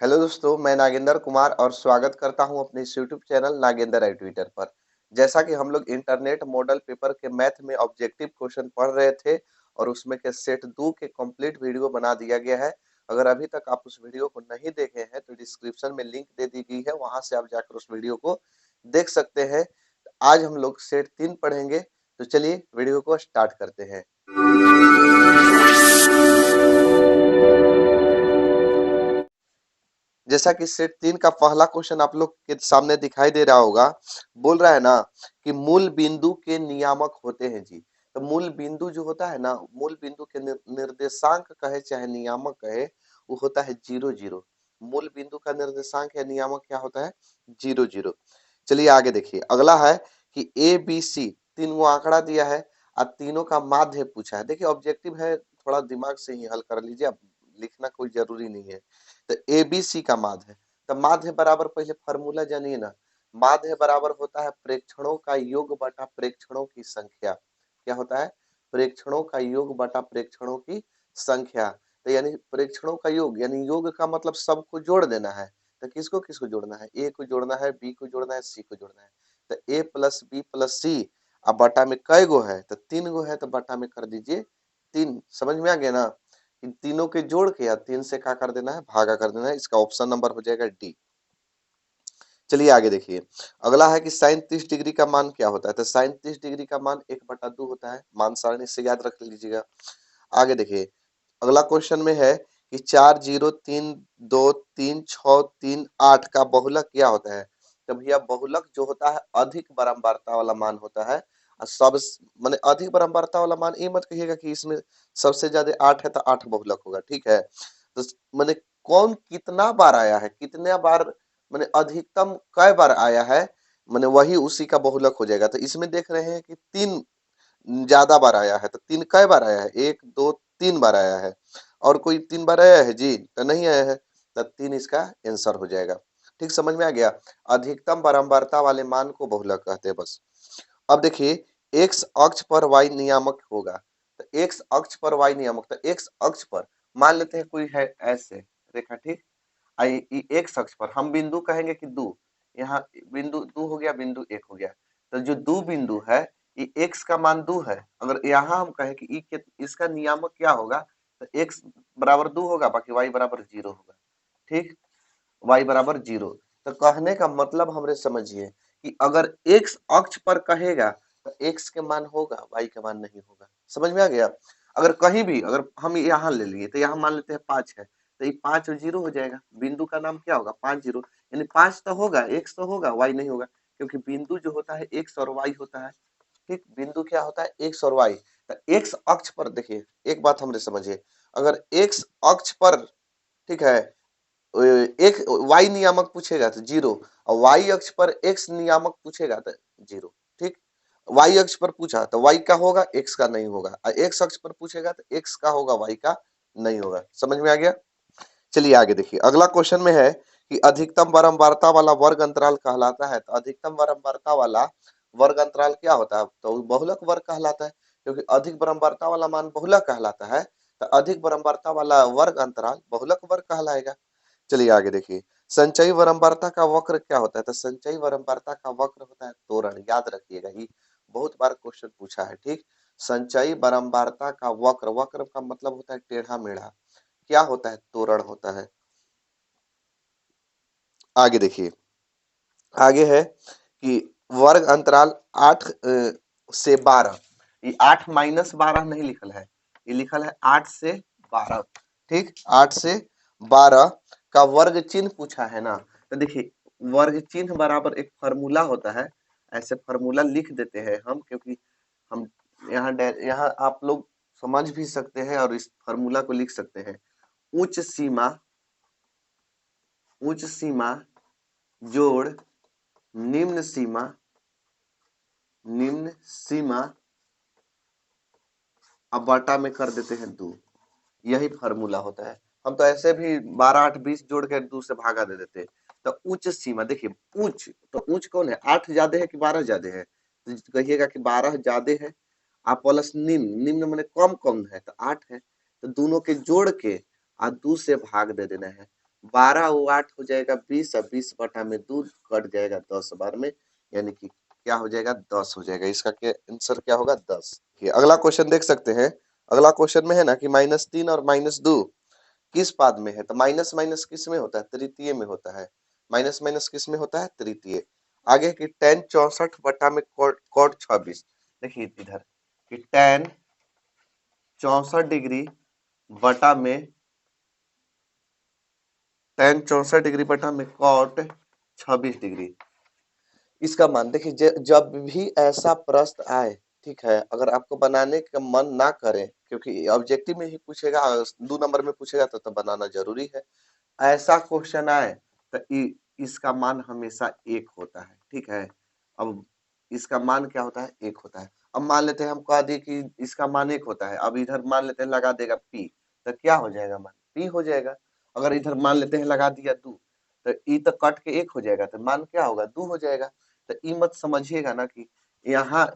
Hello दोस्तों, मैं नागेंद्र कुमार और स्वागत करता हूं अपने इस यूट्यूब चैनल नागेंद्र एडविटर पर। जैसा कि हम लोग इंटरनेट मॉडल पेपर के मैथ में ऑब्जेक्टिव क्वेश्चन पढ़ रहे थे और उसमें के सेट 2 के कंप्लीट वीडियो बना दिया गया है। अगर अभी तक आप उस वीडियो को नहीं देखे हैं तो डिस्क्रिप्शन में लिंक दे दी गई है, वहां से आप जाकर उस वीडियो को देख सकते हैं। आज हम लोग सेट 3 पढ़ेंगे, तो चलिए वीडियो को स्टार्ट करते हैं। जैसा कि सेट 3 का पहला क्वेश्चन आप लोग के सामने दिखाई दे रहा होगा, बोल रहा है ना कि मूल बिंदु के नियामक होते हैं जी। तो मूल बिंदु जो होता है ना, मूल बिंदु के निर्देशांक कहे चाहे नियामक कहे, वो होता है 0 0। मूल बिंदु का निर्देशांक या नियामक क्या होता है? 0 0। चलिए आगे देखिए, अगला है कि ए बी सी तीन वो आंकड़ा दिया है और तीनों का माध्य पूछा है। देखिए ऑब्जेक्टिव है, थोड़ा दिमाग से ही हल कर लीजिए, अब लिखना कोई जरूरी नहीं है। तो ए बी सी का माध्य, तो माध्य बराबर पहले फॉर्मूला जानिए ना। माध्य बराबर होता है प्रेक्षणों का योग बटा प्रेक्षणों की संख्या। क्या होता है? प्रेक्षणों का योग बटा प्रेक्षणों की संख्या। तो यानी प्रेक्षणों का योग, यानी योग का मतलब सबको जोड़ देना है। तो किसको किसको जोड़ना है? ए को जोड़ना है, बी को जोड़ना है, सी को जोड़ना है। तो ए प्लस बी प्लस सी, अब बटा में कई गो है? तो 3 गो है, तो बटा में कर दीजिए 3। समझ में आ गया ना? इन तीनों के जोड़ के या 3 से क्या कर देना है? भागा कर देना है। इसका ऑप्शन नंबर हो जाएगा डी। चलिए आगे देखिए, अगला है कि साइन 30 डिग्री का मान क्या होता है? तो साइन 30 डिग्री का मान 1/2 होता है। मान सारणी से याद रख लीजिएगा। आगे देखिए, अगला क्वेश्चन में है कि 4 0 3 2 3 6 3 8 का बहुलक क्या होता है? तो भैया बहुलक जो होता है अधिक बारंबारता वाला मान होता है। और सब माने अधिक बारंबारता वाला मान, ये मत कहिएगा कि इसमें सबसे ज्यादा 8 है तो 8 बहुलक होगा, ठीक है? तो माने कौन कितना बार आया है, कितने बार, माने अधिकतम कई बार आया है, माने वही उसी का बहुलक हो जाएगा। तो इसमें देख रहे हैं कि 3 ज्यादा बार आया है, तो 3 कई बार आया है? 1 2 3 बार आया है। और कोई 3 बार आया है जी? तो नहीं आया है, तो 3 इसका आंसर हो जाएगा। ठीक, समझ में आ गया? अधिकतम बारंबारता वाले मान को बहुलक कहते हैं बस। अब देखिए, एक्स अक्ष पर वाई नियामक होगा। तो एक्स अक्ष पर वाई नियामक, तो एक्स अक्ष पर मान लेते हैं कोई है ऐसे रेखा, ठीक। एक्स अक्ष पर हम बिंदु कहेंगे कि दो, यहाँ बिंदु दो हो गया, बिंदु एक हो गया। तो जो दो बिंदु है, ये एक्स का मान दो है। अगर यहाँ हम कहें कि इसका नियामक क्या होगा, तो एक्स बराबर दो होगा, बाकी वाई बराबर 0 होगा। ठीक, y बराबर 0। तो कहने का मतलब हमरे समझिए कि अगर x अक्ष पर कहेगा तो x के मान होगा, y के मान नहीं होगा। समझ में आ गया? अगर कहीं भी, अगर हम यहाँ ले लिए तो यहाँ मान लेते हैं 5 है, तो ये 5 और 0 हो जाएगा। बिंदु का नाम क्या होगा? 5 0। यानी 5 तो होगा, x तो होगा, y नहीं होगा, क्योंकि बिंदु जो होता है x और y होता है। ठीक, बिंदु क्या होता है? x और y। तो x अक्ष पर देखिए, एक बात हमरे समझिए, अगर x अक्ष पर, ठीक है, एक y नियामक पूछेगा तो 0, और y अक्ष पर x नियामक पूछेगा तो 0। ठीक, y अक्ष पर पूछा तो y का होगा, x का नहीं होगा, और x अक्ष पर पूछेगा तो x का होगा, y का नहीं होगा। समझ में आ गया? चलिए आगे देखिए, अगला क्वेश्चन में है कि अधिकतम बारंबारता वाला वर्ग अंतराल कहलाता है। तो अधिकतम बारंबारता वाला वर्ग अंतराल क्या होता है? तो बहुलक वर्ग कहलाता है, क्योंकि अधिक बारंबारता वाला मान बहुलक कहलाता है। तो अधिक बारंबारता वाला वर्ग अंतराल बहुलक वर्ग कहलाएगा। चलिए आगे देखिए, संचयी बारंबारता का वक्र क्या होता है? तो संचयी बारंबारता का वक्र होता है त्वरण। याद रखिएगा, ये बहुत बार क्वेश्चन पूछा है। ठीक, संचयी बारंबारता का वक्र, वक्र का मतलब होता है टेढ़ा मेढ़ा, क्या होता है? त्वरण होता है। आगे देखिए, आगे है कि वर्ग अंतराल 8 से 12, ये 8 माइनस 12 नहीं लिखल है, ये लिखल है 8 से 12। ठीक, 8 से 12 का वर्ग चिन्ह पूछा है ना। तो देखिए, वर्ग चिन्ह बराबर एक फार्मूला होता है, ऐसे फार्मूला लिख देते हैं हम, क्योंकि हम यहाँ आप लोग समझ भी सकते हैं और इस फार्मूला को लिख सकते हैं। उच्च सीमा, उच्च सीमा जोड़ निम्न सीमा, निम्न सीमा, अब बटा में कर देते हैं 2। यही फार्मूला होता है। हम तो ऐसे भी 12 8 20 जोड़ के 2 से भागा दे देते हैं। तो उच्च सीमा देखिए, उच्च तो उच्च कौन है? 8 ज्यादा है कि 12 ज्यादा है? तो कहिएगा कि 12 ज्यादा है। आप प्लस निम्न, निम्न माने कम कम है, तो 8 है। तो दोनों के जोड़ के 2 से भाग दे देना है। 12 और 8 हो जाएगा 20 और 20 बटा में 2 कट जाएगा 10 बार में, यानी कि क्या हो जाएगा 10 हो जाएगा। इसका क्या आंसर क्या होगा 10। अगला क्वेश्चन देख सकते हैं। अगला क्वेश्चन में है ना कि -3 और -2 किस पाद में है, तो माइनस माइनस किस में होता है, तृतीय में होता है। माइनस माइनस किस में होता है, तृतीय। आगे की tan 64 बटा में cot 26। देखिए इधर कि tan 64 डिग्री बटा में tan 64 डिग्री बटा में cot 26 डिग्री। इसका मान देखिए, जब भी ऐसा प्रश्न आए, ठीक है, अगर आपको बनाने का मन ना करे, क्योंकि ऑब्जेक्टिव में ही पूछेगा, 2 नंबर में पूछेगा तो बनाना जरूरी है। ऐसा क्वेश्चन आए तो इसका मान हमेशा 1 होता है, ठीक है। अब इसका मान क्या होता है, 1 होता है। अब मान लेते हैं हम कह दिए कि इसका मान 1 होता है, अब इधर मान लेते हैं लगा देगा p, तो क्या हो जाएगा, मान p हो जाएगा। अगर इधर मान लेते हैं लगा दिया 2, तो ई तो कट के 1 हो जाएगा, तो मान क्या होगा, 2 हो जाएगा। तो ई मत समझिएगा ना कि यहाँ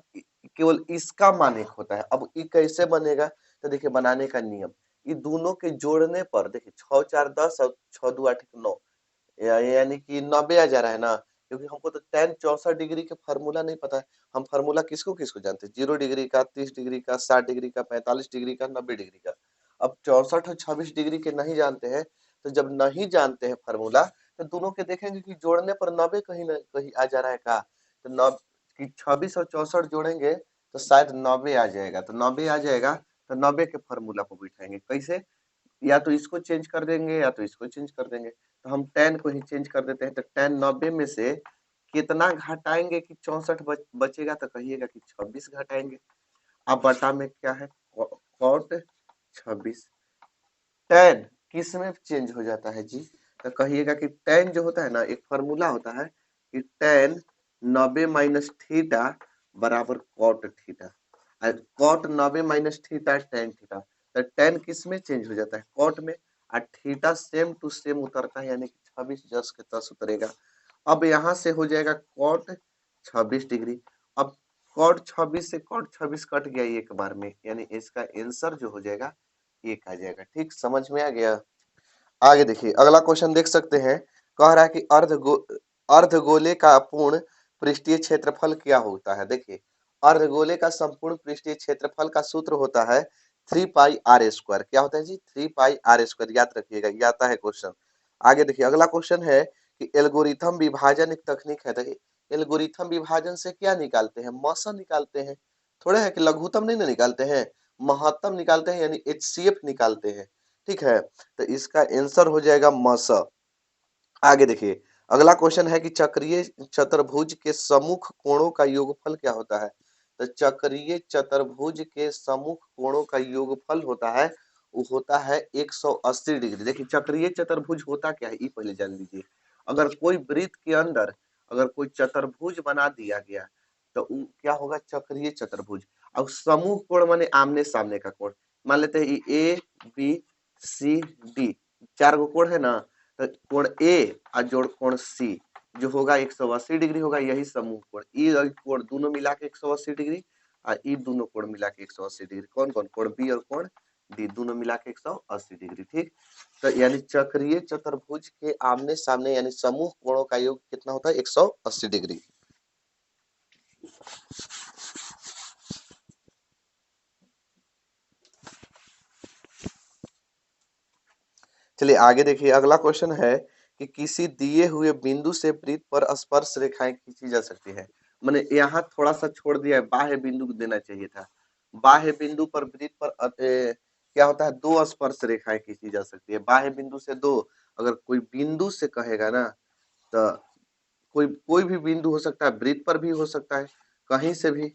केवल इसका मान 1 होता है। अब ई कैसे बनेगा, तो देखिए बनाने का नियम, ये दोनों के जोड़ने पर देखिए 6 4 10 और 6 2 8 9, यानी कि 90 आ जा रहा है ना। क्योंकि हमको तो tan 64 डिग्री का फार्मूला नहीं पता है। हम फार्मूला किसको किसको जानते हैं, 0 डिग्री का, 30 डिग्री का, 60 डिग्री का, 45 डिग्री का, 90 डिग्री का। अब 64 और 26 डिग्री के नहीं जानते हैं, तो जब नहीं जानते हैं फार्मूला, तो दोनों के देखेंगे कि जोड़ने पर 90 कहीं ना कहीं आ जा रहा है का, तो 9 कि 26 और 64 जोड़ेंगे तो शायद 90 आ जाएगा, तो 90 आ जाएगा, तो 90 के फार्मूला को बिठाएंगे कैसे, या तो इसको चेंज कर देंगे या तो इसको चेंज कर देंगे। तो हम tan को ही चेंज कर देते हैं, तो tan 90 में से कितना घटाएंगे कि 64 बचेगा, तो कहिएगा कि 26 घटाएंगे। अब बटा में क्या है, cot 26। tan किस में चेंज हो जाता है जी, तो कहिएगा कि tan जो होता है ना, एक फॉर्मूला होता है कि tan 90 माइनस थीटा बराबर cot theta. cot 90 minus theta tan theta, तो tan किस में चेंज हो जाता है, cot में, और थीटा सेम टू सेम उतरता है, यानी कि 26 10 के 10 उतरेगा। अब यहाँ से हो जाएगा cot 26 डिग्री। अब cot 26 से cot 26 कट गया एक बार में, यानी इसका आंसर जो हो जाएगा 1 आ जाएगा। ठीक, समझ में आ गया। आगे देखिए अगला क्वेश्चन देख सकते हैं। कह रहा है कि अर्धगोले का पूर्ण पृष्ठीय क्षेत्रफल क्या होता है। देखिए अर्धगोले का संपूर्ण पृष्ठीय क्षेत्रफल का सूत्र होता है 3πr²। क्या होता है जी, 3πr²। याद रखिएगा, ये आता है क्वेश्चन। आगे देखिए अगला क्वेश्चन है कि एल्गोरिथम विभाजन एक तकनीक है। देखिए एल्गोरिथम विभाजन से क्या निकालते हैं, मौसा निकालते हैं। थोड़े है कि लघुत्तम नहीं ना निकालते हैं, महत्तम निकालते हैं, यानी HCF निकालते हैं। ठीक है, तो इसका आंसर हो जाएगा मस। आगे देखिए अगला क्वेश्चन है कि चक्रीय चतुर्भुज के सम्मुख कोणों का योगफल क्या होता है। तो चक्रीय चतुर्भुज के सम्मुख कोणों का योगफल होता है, वो होता है 180 डिग्री। देखिए चक्रीय चतुर्भुज होता क्या है, ये पहले जान लीजिए। अगर कोई वृत्त के अंदर अगर कोई चतुर्भुज बना दिया गया, तो वो क्या होगा, चक्रीय चतुर्भुज। अब समूह कोण माने आमने सामने का कोण। मान लेते हैं ए बी सी डी, 4 गो कोण है ना, तो कोण ए और जोड़ कोण सी जो होगा 180 डिग्री होगा, यही समूह कोण। ई और कोण दोनों मिला के 180 डिग्री, और ई दोनों कोण मिला के 180 डिग्री। कौन कौन, कोण बी और कोण डी दोनों मिला के 180 डिग्री। ठीक, तो यानी चक्रीय चतुर्भुज के आमने सामने यानी समूह कोणों का योग कितना होता है, 180 डिग्री। चलिए आगे देखिए अगला क्वेश्चन है कि किसी दिए हुए बिंदु से वृत्त पर स्पर्श रेखाएं खींची जा सकती है। मैंने यहाँ थोड़ा सा छोड़ दिया है, बाह्य बिंदु को देना चाहिए था। बाह्य बिंदु पर वृत्त पर क्या होता है, 2 स्पर्श रेखाएं खींची जा सकती है। बाह्य बिंदु से 2, अगर कोई बिंदु से कहेगा ना, तो कोई कोई भी बिंदु हो सकता है, वृत्त पर भी हो सकता है, कहीं से भी।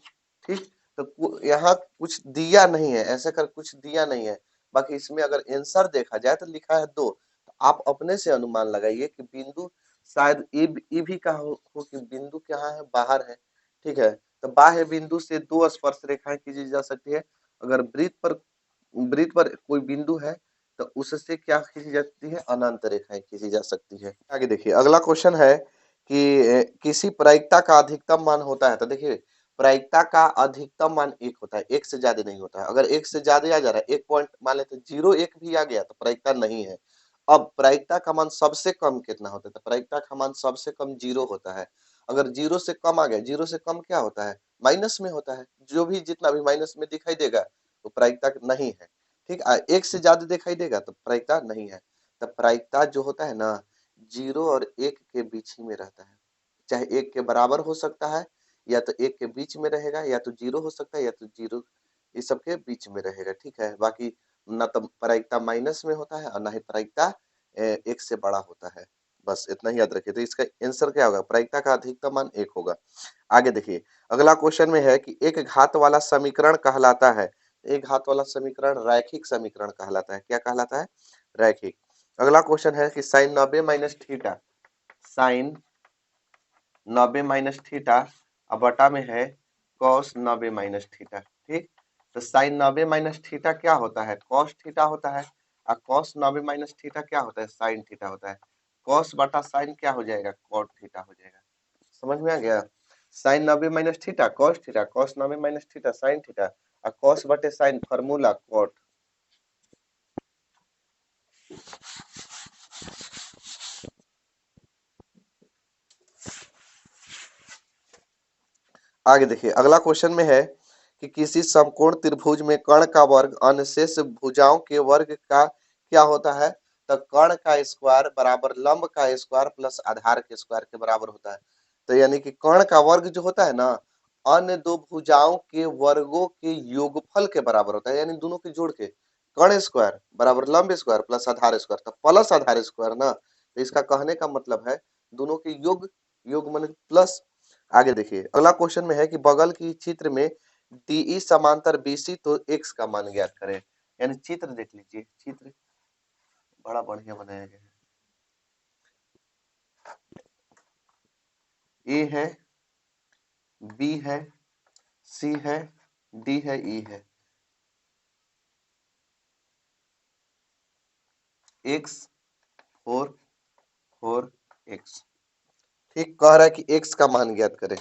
ठीक, तो यहाँ कुछ दिया नहीं है, ऐसे कर कुछ दिया नहीं है। बाकी इसमें अगर आंसर देखा जाए तो लिखा है 2, तो आप अपने से अनुमान लगाइए कि बिंदु शायद ये भी कहा हो कि बिंदु कहाँ है, बाहर है। ठीक है, तो बाह्य बिंदु से 2 स्पर्श रेखाएं खींची जा सकती है। अगर वृत्त पर कोई बिंदु है, तो उससे क्या खींची जाती है, अनंत रेखाएं खींची जा सकती है। आगे देखिए अगला क्वेश्चन है कि किसी प्रायिकता का अधिकतम मान होता है। तो देखिए प्रायिकता का अधिकतम मान 1 होता है, 1 से ज्यादा नहीं होता है। अगर 1 से ज्यादा आ जा रहा है, 1 पॉइंट मान लेते 0 1 भी आ गया तो प्रायिकता नहीं है। अब प्रायिकता का मान सबसे कम कितना होता है? तो प्रायिकता का मान सबसे कम 0 होता है। अगर 0 से कम आ गया, 0 से कम क्या होता है? माइनस में होता है। जो भी जितना भी माइनस में दिखाई देगा तो प्रायिकता नहीं है। ठीक, 1 से ज्यादा दिखाई देगा तो प्रायिकता नहीं है। तो प्रायिकता जो होता है ना, 0 और 1 के बीच ही में रहता है। चाहे 1 के बराबर हो सकता है, या तो 1 के बीच में रहेगा, या तो 0 हो सकता है, या तो 0 ये सब के बीच में रहेगा। ठीक है, बाकी ना तो प्रायिकता माइनस में होता है और ना ही प्रायिकता 1 से बड़ा होता है। बस इतना ही याद रखिए। तो इसका आंसर क्या होगा? प्रायिकता का अधिकतम मान 1 होगा। आगे देखिए, अगला क्वेश्चन में है कि एक घात वाला समीकरण कहलाता है। एक घात वाला समीकरण रैखिक समीकरण कहलाता है। क्या कहलाता है? रैखिक। अगला क्वेश्चन है कि sine 90 minus theta, sine 90 minus theta अब बटा में है कॉस 90 माइनस थीटा। ठीक, तो साइन 90 माइनस थीटा क्या होता है? कॉस थीटा होता है। और कॉस 90 माइनस थीटा क्या होता है? साइन थीटा होता है। कॉस बटा साइन क्या हो जाएगा? कॉट थीटा हो जाएगा। समझ में आ गया? Sine 90 minus theta cos theta, cos 90 minus theta sine theta, और कॉस बटे साइन फार्मूला कॉट। आगे देखिए, अगला क्वेश्चन में है कि किसी समकोण त्रिभुज में कर्ण का वर्ग अनुशेष भुजाओं के वर्ग का क्या होता है? तो कर्ण का स्क्वायर बराबर लंब का स्क्वायर प्लस आधार के स्क्वायर के बराबर होता है। तो यानी कि कर्ण का वर्ग जो होता है ना, अन्य दो भुजाओं के वर्गों के योगफल के बराबर होता है, यानी दोनों के जोड़ के। कर्ण स्क्वायर बराबर लंब स्क्वायर प्लस आधार स्क्वायर, तो प्लस आधार स्क्वायर ना, तो इसका कहने का मतलब है दोनों के योग, योग माने प्लस। आगे देखिए, अगला क्वेश्चन में है कि बगल की चित्र में डीई समांतर बीसी तो एक्स का मान ज्ञात करें। यानी चित्र देख लीजिए, चित्र बड़ा बढ़िया बनाया गया है। ए है, बी है, सी है, डी है, ई है। X 4 4 x. ठीक, कह रहा है कि एक्स का मान ज्ञात करें।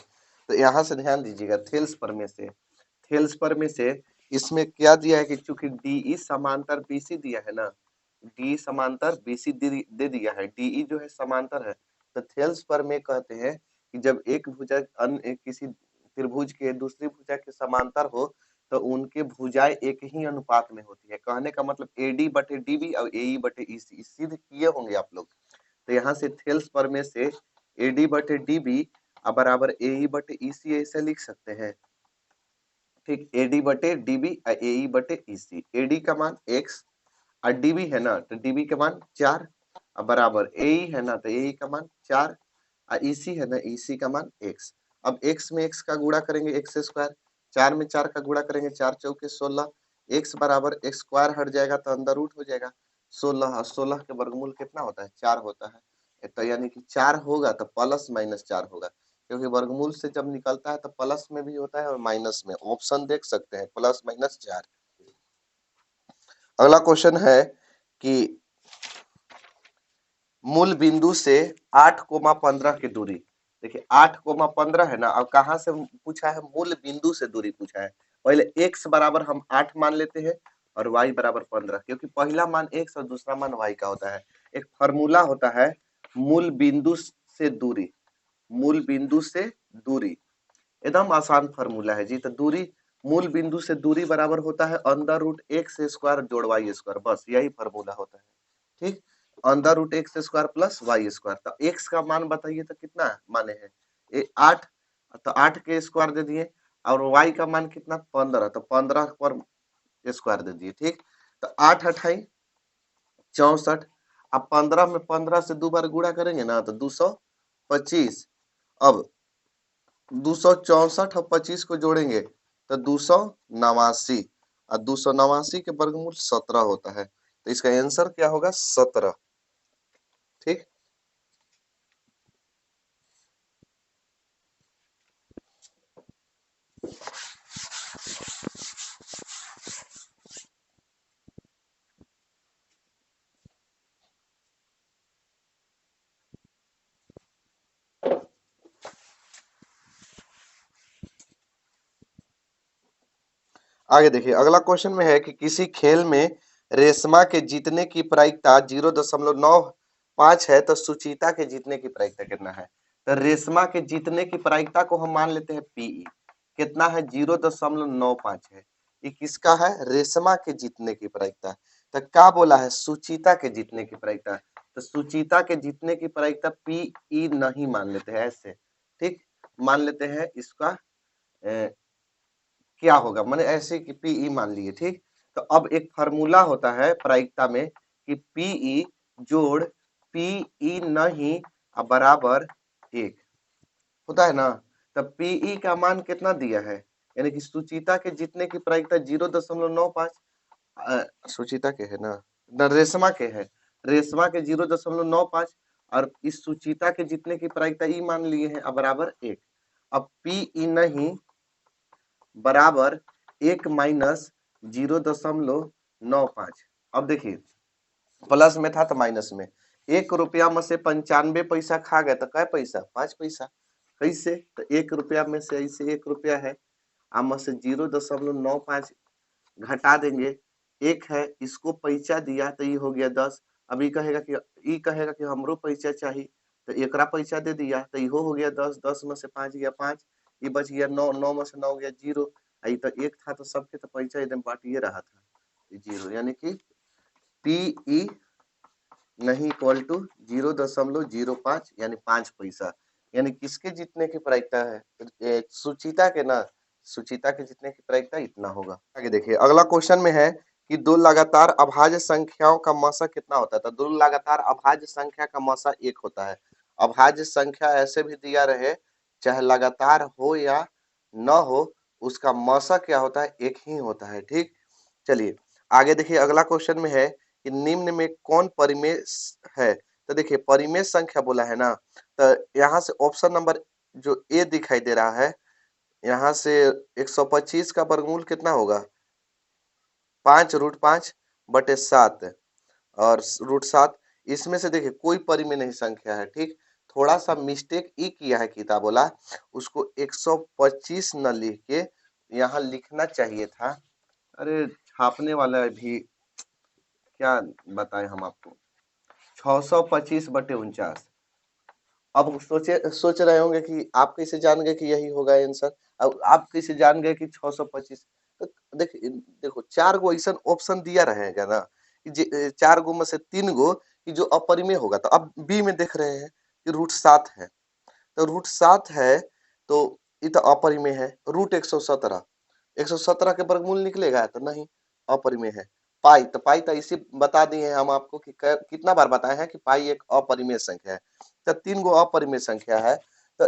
तो यहां से ध्यान दीजिएगा, थेल्स पर में से, थेल्स पर में से इसमें क्या दिया है कि चूंकि डीई समांतर बीसी दिया है ना, डी समांतर बीसी दे दिया है, डीई जो है समांतर है। तो थेल्स पर में कहते हैं कि जब एक भुजा अन्य किसी त्रिभुज के दूसरी भुजा के समांतर हो तो उनके भुजाएं एक ही अनुपात में होती है। कहने का मतलब एडी बटे डीबी और एई बटे ईसी सिद्ध किए होंगे आप लोग। तो यहाँ से थेल्स पर में से एडी बटे डीबी बराबर एई बटे ईसी ऐसे लिख सकते हैं। ठीक, एडी बटे डीबी और एई बटे ईसी। एडी का मान एक्स और डीबी है ना, तो डीबी का मान 4 बराबर एई है ना, तो एई का मान 4 और ईसी है ना, ईसी का मान एक्स। अब एक्स में एक्स का गुणा करेंगे एक्स स्क्वायर, 4 में 4 का गुणा करेंगे 4 चौके 16, एक्स बराबर एक्स स्क्वायर हट जाएगा तो अंदर रूट हो जाएगा 16, और 16 के वर्गमूल कितना होता है? 4 होता है। तो यानी कि 4 होगा तो प्लस माइनस 4 होगा, क्योंकि वर्गमूल से जब निकलता है तो प्लस में भी होता है और माइनस में। ऑप्शन देख सकते हैं, प्लस माइनस 4। अगला क्वेश्चन है कि मूल बिंदु से 8,15 की दूरी। देखिए 8,15 है ना, अब कहां से पूछा है? मूल बिंदु से दूरी पूछा है। पहले x बराबर हम 8 मान लेते हैं और y बराबर 15, क्योंकि पहला मान x और दूसरा मान y का होता है। एक फार्मूला होता है मूल बिंदु से दूरी, मूल बिंदु से दूरी एकदम आसान फार्मूला है जी। तो दूरी, मूल बिंदु से दूरी बराबर होता है अंडर रूट एक्स स्क्वायर जोड़ वाई स्क्वायर, बस यही फार्मूला होता है। ठीक, under root x square plus y square. तो एक्स का मान बताइए तो कितना माने हैं? 8, तो 8 के स्क्वायर दे दिए, और वाई का मान कितना? 15, तो 15 पर स्क्वायर दे दिए। ठीक, तो 8 अठाई 64, अब 15 में 15 से 2 बार गुणा करेंगे ना तो 225। अब 264 और 25 को जोड़ेंगे तो 289, और 289 के वर्गमूल 17 होता है। तो इसका आंसर क्या होगा? 17। ठीक, आगे देखिए, अगला क्वेश्चन में है कि किसी खेल में रेशमा के जीतने की प्रायिकता 0.95 है, तो सुचिता के जीतने की प्रायिकता कितना है? तो रेशमा के जीतने की प्रायिकता को हम मान लेते हैं पीई, कितना है? 0.95 है। ये किसका है? रेशमा के जीतने की प्रायिकता। तो क्या बोला है? सुचिता के जीतने की प्रायिकता। तो सुचिता के जीतने की प्रायिकता पीई नहीं मान लेते हैं ऐसे, ठीक, मान लेते हैं इसका क्या होगा, मैंने ऐसे कि पीई मान लिए, ठीक। तो अब एक फार्मूला होता है प्रायिकता में कि पीई जोड़ पीई नहीं बराबर 1 होता है ना। तब पीई का मान कितना दिया है? यानी कि सुचिता के जीतने की प्रायिकता 0.95, सुचिता के है ना, रेशमा के है, रेशमा के 0.95, और इस सुचिता के जीतने की प्रायिकता ई मान लिए हैं बराबर 1। अब पीई नहीं बराबर 1 माइनस 0.95। अब देखिए प्लस में था तो माइनस में, 1 रुपया में से 95 पैसा खा गए तो कै पैसा? 5 पैसा। कैसे? तो 1 रुपया में से ऐसे 1 रुपया है, आम से 0.95 घटा देंगे, 1 है, इसको पैसा दिया तो ये हो गया 10। अब ये कहेगा कि हमरो पैसा चाहिए, तो एकरा पैसा दे दिया तो इहो हो गया 10, 10 में से 5 गया 5, ये बच गया 9, 9 में से 9 गया 0, ये तो 1 था तो सबके तो पैसा एकदम बांटिए रहा था, 0, यानी कि पीई नहीं इक्वल टू 0.05 यानी 5 पैसा। यानी किसके जीतने की प्रायिकता है? सुचिता के ना, सुचिता के जीतने की प्रायिकता इतना होगा। आगे देखिए अगला क्वेश्चन में है कि दो लगातार अभाज्य संख्याओं का मसा कितना होता है? तो दो लगातार अभाज्य संख्या का मसा 1 होता है। अभाज्य संख्या ऐसे भी दिया रहे, चाहे लगातार हो या न हो, उसका मसा क्या होता है? 1 ही होता है, ठीक। चलिए आगे देखिए अगला क्वेश्चन में है कि निम्न में कौन परिमेय है? तो देखिए परिमेय संख्या बोला है ना, तो यहाँ से ऑप्शन नंबर जो ए दिखाई दे रहा है, यहाँ से 125 का वर्गमूल कितना होगा? 5√5/7 और √7। इसमें से देखिए कोई परिमेय नहीं संख्या है, ठीक। थोड़ा सा मिस्टेक ई किया है किताब वाला, उसको 125 न लिख के यहाँ लिखना चाहिए था। अरे छापने वाला भी क्या बताएं हम आपको, 625/49। अब सोच रहे होंगे कि आप कैसे जान गए कि यही होगा आंसर, अब आप कैसे जान गए कि 625? तो देखो 4 गो ऐसा ऑप्शन दिया रहेगा ना कि 4 गो में से 3 गो कि जो अपरिमेय होगा, तो अब बी में देख रहे हैं कि √7 है, तो √7 है तो ये तो अपरिमेय है। √117, 117 के वर्गमूल निकलेगा तो नहीं, अपरिमेय है। पाई तो इसी बता दिए हैं हम आपको कि कितना बार बताए हैं कि पाई एक अपरिमेय संख्या है। तो 3 गो अपरिमेय संख्या है, तो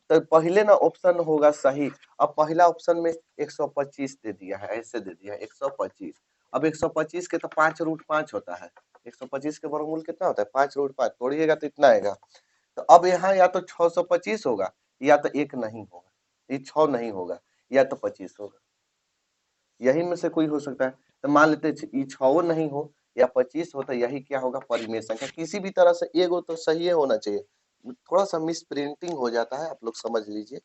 तो पहले ना ऑप्शन होगा सही। अब पहला ऑप्शन में 125 दे दिया है, ऐसे दे दिया है 125। अब 125 के तो 5√5 होता है, 125 के वर्गमूल कितना होता है? 5√5, तोड़िएगा तो इतना आएगा। तो अब यहाँ या तो 625 होगा या तो 1 नहीं होगा, ये 6 नहीं होगा या तो 25 होगा, यही में से कोई हो सकता है। तो मान लेते ये 6 नहीं हो या 25 हो, तो यही क्या होगा? परिमेय संख्या। किसी भी तरह से एगो तो सही होना चाहिए, थोड़ा सा मिस प्रिंटिंग हो जाता है, आप लोग समझ लीजिए,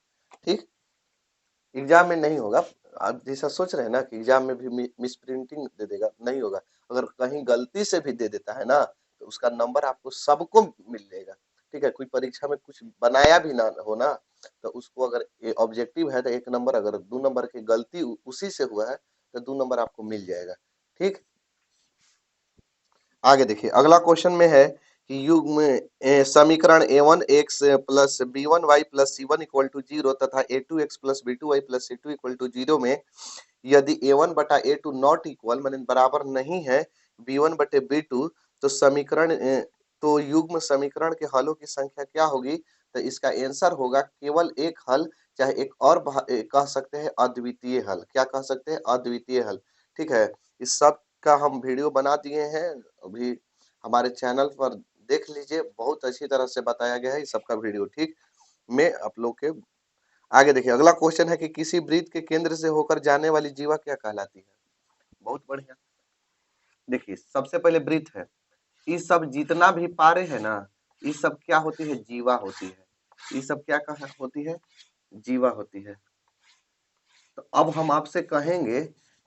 ठीक। एग्जाम में नहीं होगा, आप जैसा सोच रहे हैं ना कि एग्जाम में भी मिस प्रिंटिंग दे देगा, नहीं होगा। अगर कहीं गलती से भी दे देता है ना, तो उसका नंबर आपको सबको मिल जाएगा, ठीक है। कोई परीक्षा में कुछ बनाया भी ना हो ना, तो उसको अगर ऑब्जेक्टिव है तो 1 नंबर, अगर 2 नंबर की गलती उसी से हुआ है तो 2 नंबर आपको मिल जाएगा, ठीक। आगे देखिए अगला क्वेश्चन में है कि युग्म समीकरण a1 x plus b1 y plus c1 equal to 0 तथा a2 x plus b2 y plus c2 equal to 0 में यदि a1 बटा a2 नॉट इक्वल माने बराबर नहीं है b1 बटे b2, तो तो युग्म समीकरण के हलों की संख्या क्या होगी? तो इसका आंसर होगा केवल एक हल, चाहे एक और कह सकते हैं अद्वितीय हल। क्या कह सकते हैं? अद्वितीय हल, ठीक है। इस सब का हम वीडियो बना दिए हैं, अभी हमारे चैनल पर देख लीजिए, बहुत अच्छी तरह से बताया गया है इस सबका वीडियो, ठीक। मैं आप लोग के आगे देखिए अगला क्वेश्चन है कि किसी वृत्त के केंद्र से होकर जाने वाली जीवा क्या कहलाती है? बहुत बढ़िया। देखिए सबसे पहले वृत्त है, ये सब जितना भी पारे है ना, ये सब क्या होती है? जीवा होती है। ये सब क्या होती है? जीवा होती है। तो अब हम आपसे कहेंगे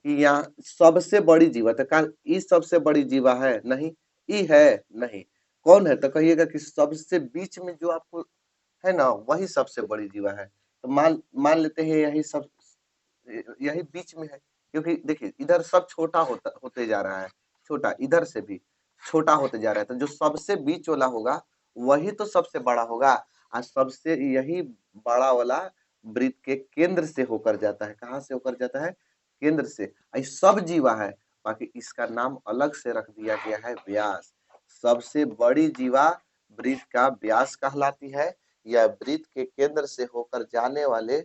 कि यहाँ सबसे बड़ी जीवा, तो का ई सबसे बड़ी जीवा है? नहीं। ई है? नहीं। कौन है? तो कहिएगा कि सबसे बीच में जो आपको है ना, वही सबसे बड़ी जीवा है। तो मान मान लेते हैं यही बीच में है, क्योंकि देखिए इधर सब छोटा होते जा रहा है, छोटा इधर से भी छोटा होते जा रहा है, तो जो सबसे बीच वाला होगा वही तो सबसे बड़ा होगा। और सबसे यही बड़ा वाला वृत्त के केंद्र से होकर जाता है। कहाँ से होकर जाता है? केंद्र से। ये सब जीवा है, बाकी इसका नाम अलग से रख दिया गया है, व्यास। सबसे बड़ी जीवा वृत्त का व्यास कहलाती है, या वृत्त के केंद्र से होकर जाने वाले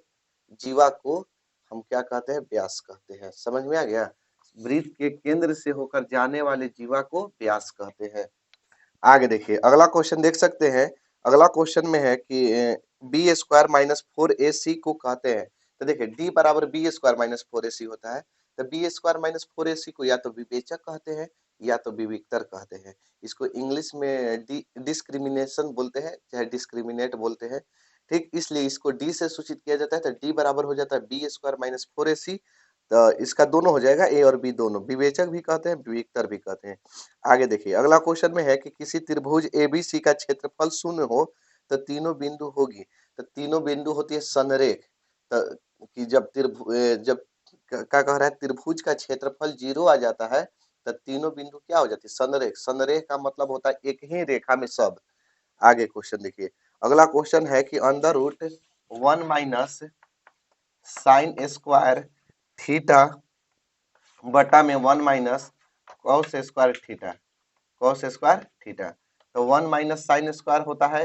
जीवा को हम क्या कहते हैं? व्यास कहते हैं। समझ में आ गया? वृत्त के केंद्र से होकर जाने वाले जीवा को व्यास कहते हैं। आगे देखिए, अगला क्वेश्चन देख सकते हैं। अगला क्वेश्चन में है कि बी स्क्वायर माइनस फोर ए सी को कहते हैं। तो देखिए डी बराबर बी स्क्वायर माइनस फोर ए सी होता है। तो बी स्क्वायर माइनस फोर ए सी को या तो विवेचक कहते हैं या तो विविक्तर कहते हैं। इसको इंग्लिश में डिस्क्रिमिनेशन बोलते हैं, चाहे डिस्क्रिमिनेट बोलते हैं। ठीक, इसलिए इसको डी से सूचित किया जाता है। तो डी बराबर हो जाता है बी स्क्वायर माइनस फोर ए सी। तो इसका दोनों हो जाएगा, ए और बी दोनों, विवेचक भी कहते हैं विविक्तर भी कहते हैं। आगे देखिए, अगला क्वेश्चन में है कि किसी त्रिभुज एबीसी का क्षेत्रफल शून्य हो तो तीनों बिंदु होगी। तो तीनों बिंदु होती है संरेख। तो कि जब क्या कह रहा है, त्रिभुज का क्षेत्रफल 0 आ जाता है तो तीनों बिंदु क्या हो जाती है? संरेख। संरेख का मतलब होता है एक ही रेखा में सब। आगे क्वेश्चन देखिए, अगला क्वेश्चन है कि under root 1 minus sine square theta बटा में 1 minus cos square theta, cos square theta. तो 1 माइनस साइन स्क्वायर होता है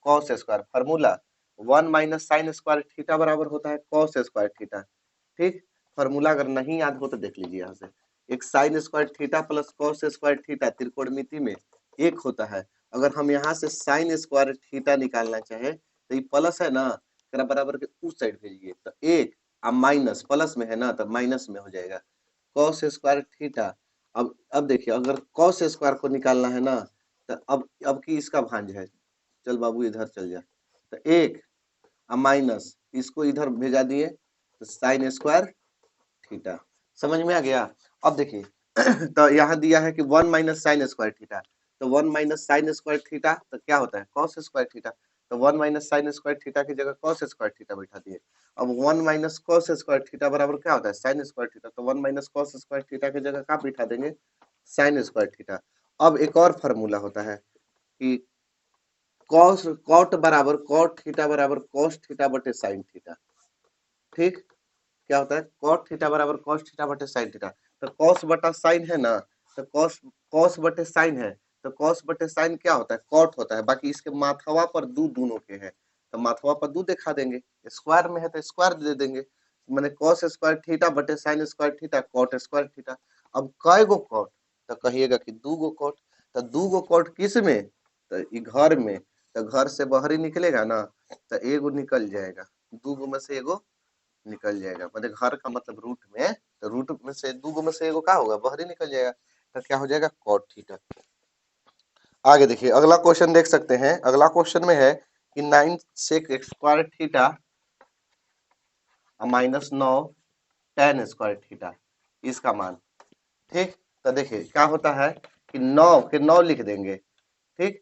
cos square. Formula 1 minus sine square theta बराबर होता है कॉस स्क्वायर थीटा। ठीक, फार्मूला अगर नहीं याद हो तो देख लीजिए यहाँ से। एक sine square theta plus cos square theta त्रिकोणमिति में एक होता है। अगर हम यहाँ से साइन स्क्वायर थीटा निकालना चाहे तो ये प्लस है ना, तेरा बराबर के उस साइड भेजिए तो एक, अब माइनस प्लस में है ना तो माइनस में हो जाएगा कॉस स्क्वायर थीटा। अब देखिए, अगर कॉस स्क्वायर को निकालना है ना तो अब की इसका भांज है, चल बाबू इधर चल जा, तो एक अब माइनस इसको इधर भेजा दिए तो साइन स्क्वायर थीटा। समझ में आ गया? अब देखिए तो यहाँ दिया है कि 1 माइनस साइन स्क्वायर थीटा, तो 1 माइनस साइन स्क्वायर थीटा तो क्या होता है? Cos square theta. तो 1 माइनस साइन स्क्वायर थीटा की जगह कॉस स्क्वायर थीटा बैठा दिए। अब 1 माइनस कॉस स्क्वायर थीटा बराबर क्या होता है? Sign square theta. तो 1 माइनस कॉस स्क्वायर थीटा की जगह क्या बैठा देंगे? Sign square theta. अब एक और फार्मूला होता है कि कॉस कॉट बराबर कॉट थीटा बराबर कॉस थीटा बटे साइन थीटा। ठीक, क्या होता है? कॉट थीटा बराबर कॉस थीटा बटे साइन थीटा। तो कॉस बटा साइन है ना, तो कॉस कॉस बटे साइन है, तो कॉस बटे साइन क्या होता है? कॉट होता है। बाकी इसके माथवा पर दू दोनों के है तो माथवा पर दू दिखा देंगे, स्क्वायर में है तो स्क्वायर दे देंगे। मैंने कॉस स्क्वायर थीटा बटे sine square theta cot square theta. अब कय गो कॉट? तो कहिएगा कि 2 गो कॉट। तो 2 गो कॉट किस में? तो ई घर में। तो घर से बाहर ही निकलेगा ना, तो एगो निकल जाएगा, 2 गो में से एगो निकल जाएगा। मतलब घर का मतलब रूट में, तो रूट में से 2 गो में से एगो क्या होगा? बाहर ही निकल जाएगा। तो क्या हो जाएगा? Cot theta. आगे देखिए, अगला क्वेश्चन देख सकते हैं। अगला क्वेश्चन में है कि 9 sec square theta minus 9 tan square theta, इसका मान। ठीक, तो देखिए क्या होता है कि 9 के 9 लिख देंगे। ठीक,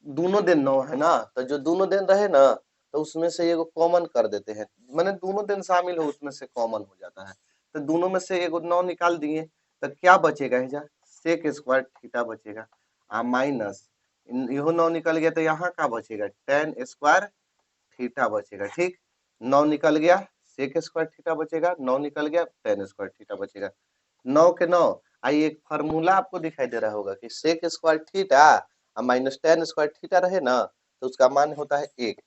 दोनों दिन 9 है ना, तो जो दोनों दिन रहे ना तो उसमें से एगो कॉमन कर देते हैं। मैंने दोनों दिन शामिल हो उसमें से कॉमन हो जाता है। तो दोनों में से एगो 9 निकाल दिए तो क्या बचेगा? है सेक स्क्वायर थीटा बचेगा। माइनस यहो 9 निकल गया तो यहाँ क्या बचेगा? tan स्क्वायर थीटा बचेगा। ठीक, 9 निकल गया, सेक स्क्वायर थीटा बचेगा, 9 निकल गया, tan स्क्वायर थीटा बचेगा। 9 के 9। आई एक फार्मूला आपको दिखाई दे रहा होगा कि sec square theta minus tan square theta रहे ना तो उसका मान होता है 1।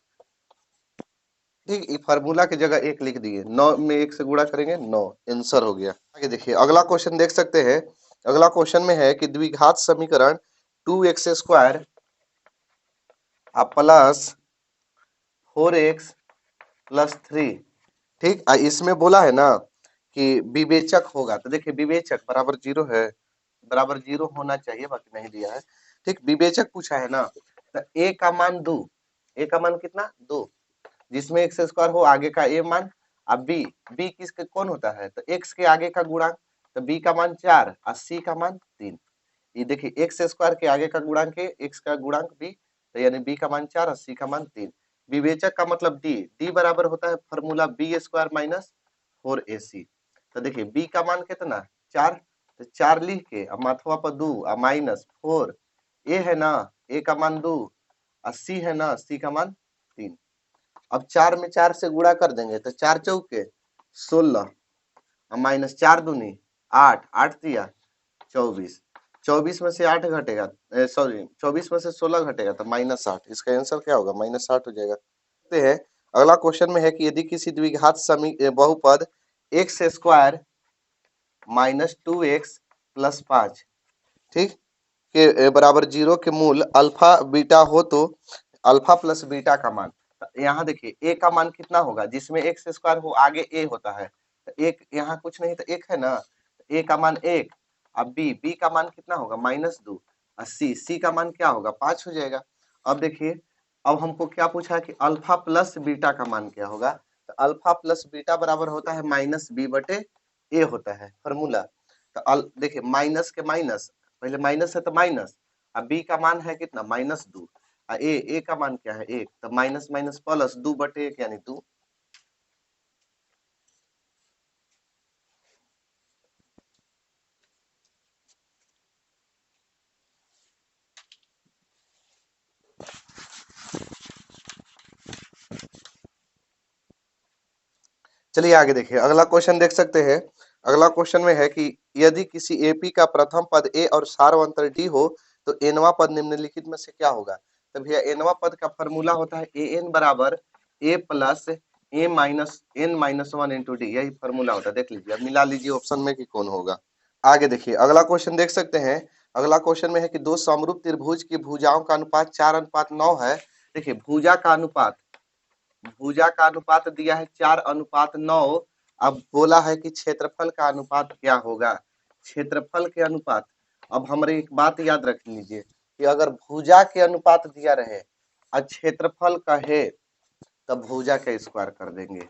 ठीक, ये फार्मूला की जगह 1 लिख दिए, 9 में 1 से गुणा करेंगे 9, आंसर हो गया। आगे देखिए, अगला क्वेश्चन देख सकते हैं। अगला क्वेश्चन में है कि द्विघात समीकरण 2x square plus 4x plus 3। ठीक, इसमें बोला है ना कि विवेचक होगा। तो देखिए विवेचक बराबर 0 है, बराबर 0 होना चाहिए, बाकी नहीं दिया है। ठीक, विवेचक पूछा है ना, तो a का मान 2, a का मान कितना? 2, जिसमें x स्क्वायर हो आगे का a मान। अब b, b किसके कौन होता है? तो x के आगे का गुणांक। तो बी का मान 4 और सी का मान 3। ये देखिए एक्स स्क्वायर के आगे का गुणांक है एक्स का गुणांक बी, तो यानी बी का मान 4 और सी का मान 3। विवेचक का मतलब डी, डी बराबर होता है formula B square minus 4ac। तो देखिए बी का मान कितना 4, तो 4 लिख के अब माथवा पर 2 और माइनस 4, ए है ना ए का मान 2 और सी है ना सी का मान 3। अब 4 में 4 से गुणा कर देंगे तो 4 चौके 16 और माइनस 4 दूनी 8, 8 दिया 24, 24 में से 8 घटेगा, सॉरी 24 में से 16 घटेगा तो -8। इसका आंसर क्या होगा -8 हो जाएगा। देखते हैं अगला क्वेश्चन में है कि यदि किसी द्विघात बहुपद x square minus 2x plus 5 ठीक के बराबर 0 के मूल अल्फा बीटा हो तो अल्फा प्लस बीटा का मान, यहाँ देखिए ए का मान कितना होगा, जिसमें एक्स स्क्वायर हो आगे ए होता है, तो एक यहाँ कुछ नहीं तो एक है ना, ए का मान 1। अब बी का मान कितना होगा -2 और सी का मान क्या होगा 5 हो जाएगा। अब देखिए अब हमको क्या पूछा है कि अल्फा प्लस बीटा का मान क्या होगा, तो अल्फा प्लस बीटा बराबर होता है -b/a होता है फॉर्मूला। तो देखिए माइनस के माइनस, पहले माइनस है तो माइनस, अब बी का मान है कितना -2 और ए का मान क्या है 1, तो माइनस माइनस प्लस 2/1 यानी 2। चलिए आगे देखिए अगला क्वेश्चन देख सकते हैं। अगला क्वेश्चन में है कि यदि किसी एपी का प्रथम पद ए और सार्वंतर डी हो तो एनवा पद निम्नलिखित में से क्या होगा। तो भैया एनवा पद का फॉर्मूला होता है ए एन बराबर A plus A minus N minus 1 into D, यही फॉर्मूला होता है। देख लीजिए अब मिला लीजिए ऑप्शन में कि कौन होगा। आगे देखिए अगला क्वेश्चन देख सकते हैं। अगला क्वेश्चन में है कि दो समरूप त्रिभुज की भुजाओं का अनुपात 4:9 है। देखिए भुजा का अनुपात दिया है 4:9। अब बोला है कि क्षेत्रफल का अनुपात क्या होगा, क्षेत्रफल के अनुपात। अब हमारे एक बात याद रख लीजिए कि अगर भुजा के अनुपात दिया रहे और क्षेत्रफल कहे तब भुजा का स्क्वायर कर देंगे,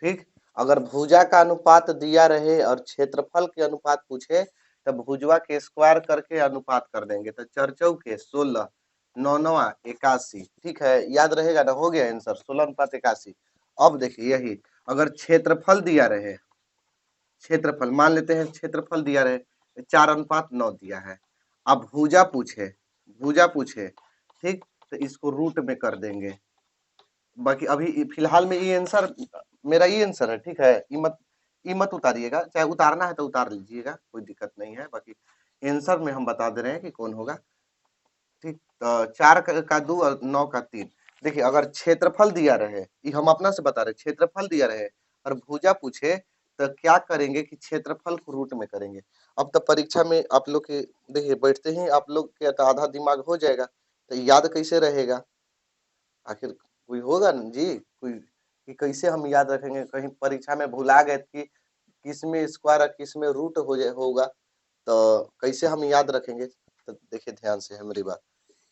ठीक। अगर भुजा का अनुपात दिया रहे और क्षेत्रफल के अनुपात पूछे तब भुजवा के स्क्वायर करके अनुपात कर देंगे। तो 4 चौके 16, 9 9 81, ठीक है याद रहेगा ना, हो गया आंसर 16:81। अब देखिए यही अगर क्षेत्रफल दिया रहे, क्षेत्रफल मान लेते हैं क्षेत्रफल दिया रहे 4:9 दिया है, अब भुजा पूछे ठीक, तो इसको रूट में कर देंगे। बाकी अभी फिलहाल में ये आंसर मेरा ये आंसर है, ठीक है। ये मत उतारिएगा, चाहे उतारना है तो उतार लीजिएगा, कोई दिक्कत नहीं है। बाकी आंसर में हम बता दे रहे हैं कि कौन होगा, ठीक। तो 4 का 2 और 9 का 3। देखिए अगर क्षेत्रफल दिया रहे, ये हम अपना से बता रहे, क्षेत्रफल दिया रहे और भुजा पूछे तो क्या करेंगे कि क्षेत्रफल को रूट में करेंगे। अब तो परीक्षा में आप लोग के देखिए बैठते ही आप लोग के तो आधा दिमाग हो जाएगा, तो याद कैसे रहेगा, आखिर कोई होगा ना जी, कोई कि कैसे हम याद रखेंगे, कहीं परीक्षा में भुला गए कि किस में स्क्वायर और किस में रूट होगा तो कैसे हम याद रखेंगे। तो देखिए ध्यान से है मेरी बात,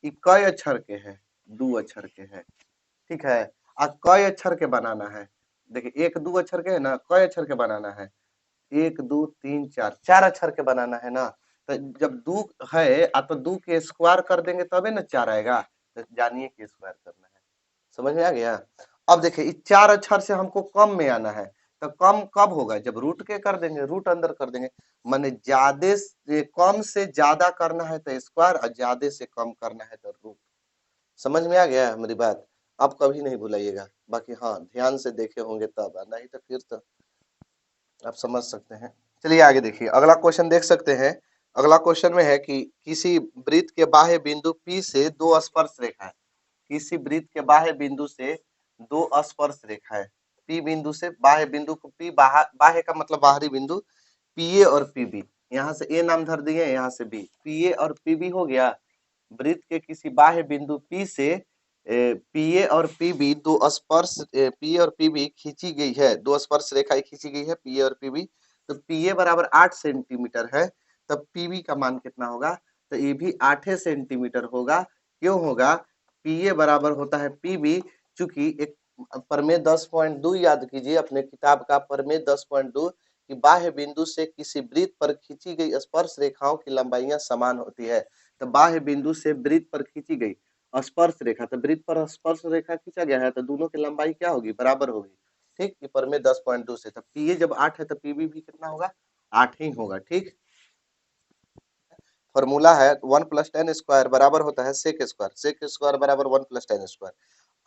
ये कई अक्षर के हैं, 2 अक्षर के हैं, ठीक है। और कई अक्षर के बनाना है, देखिए 1 2 अक्षर के है ना, कई अक्षर के बनाना है 1 2 3 4, 4 अक्षर के बनाना है ना। तो जब 2 है तो 2 के स्क्वायर कर देंगे तबे ना 4 आएगा, तो जानिए कि स्क्वायर करना है। समझ में आ गया। अब देखिए इस 4 अक्षर से हमको कम में आना है, तो कम कब होगा जब रूट के कर देंगे, रूट अंदर कर देंगे। माने ज्यादा से कम से ज्यादा करना है तो स्क्वायर और ज्यादा से कम करना है तो रूट। समझ में आ गया मेरी बात, आप कभी नहीं भुलाइएगा। बाकी हाँ ध्यान से देखे होंगे तब, नहीं तो फिर तो आप समझ सकते हैं। चलिए आगे देखिए अगला क्वेश्चन देख सकते हैं। अगला क्वेश्चन में है कि किसी वृत्त के बाह्य बिंदु P से 2 स्पर्श रेखाएं, किसी वृत्त के बाह्य बिंदु से 2 स्पर्श रेखाएं, P बिंदु से बाह्य बिंदु को P, बाह्य का मतलब बाहरी बिंदु, PA और PB, यहाँ से A नाम धर दिए, यहाँ से B, PA और PB हो गया। वृत्त के किसी बाह्य बिंदु P से PA और PB दो स्पर्श PA और PB खींची गई है, 2 स्पर्श रेखाएं खींची गई है PA और PB। तो PA बराबर 8 सेंटीमीटर है, तब PB का मान कितना होगा, तो ये भी 8 सेंटीमीटर होगा। क्यों होगा, PA बराबर होता है PB, चूंकि एक प्रमेय 10.2 याद कीजिए अपने किताब का प्रमेय 10.2 कि बाह्य बिंदु से किसी वृत्त पर खींची गई स्पर्श रेखाओं की लंबाइयां समान होती है। तो बाह्य बिंदु से वृत्त पर खींची गई स्पर्श रेखा, तो वृत्त पर स्पर्श रेखा खींचा गया है तो दोनों की लंबाई क्या होगी, बराबर होगी। ठीक, ये प्रमेय 10.2 से। तो पीए जब 8 है तो पीबी भी कितना होगा, 8 ही होगा। ठीक, फॉर्मूला है 1 + 10 स्क्वायर बराबर होता है सेक स्क्वायर, सेक स्क्वायर बराबर 1 + 10 स्क्वायर।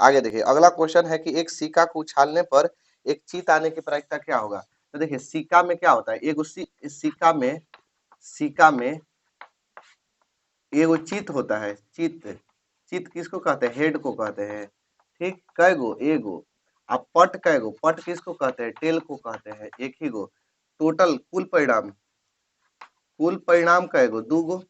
आगे देखिए अगला क्वेश्चन है कि एक सिक्का को उछालने पर एक चीत आने की प्रायिकता क्या होगा। तो देखिए सिक्का में क्या होता है, एक सिक्का में एगो चित होता है, चित, चित किसको कहते हैं, हेड को कहते हैं। ठीक, कै गो, एगो। अब पट कै गो, पट किसको कहते हैं, टेल को कहते हैं, एक ही गो। टोटल कुल परिणाम कै गो, दू गो।